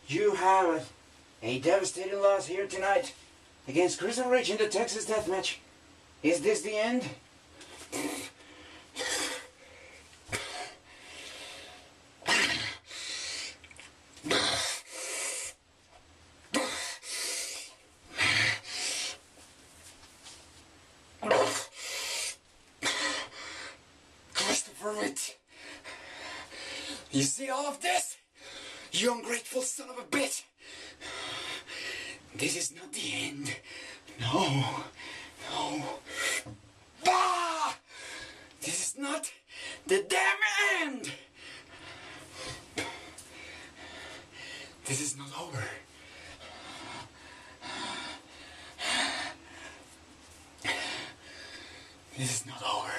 You have a devastating loss here tonight against Chris and Rich in the Texas Deathmatch. Is this the end? Christopher Rich, you see all of this? You ungrateful son of a bitch! This is not the end. No. No. Ah! This is not the damn end! This is not over. This is not over.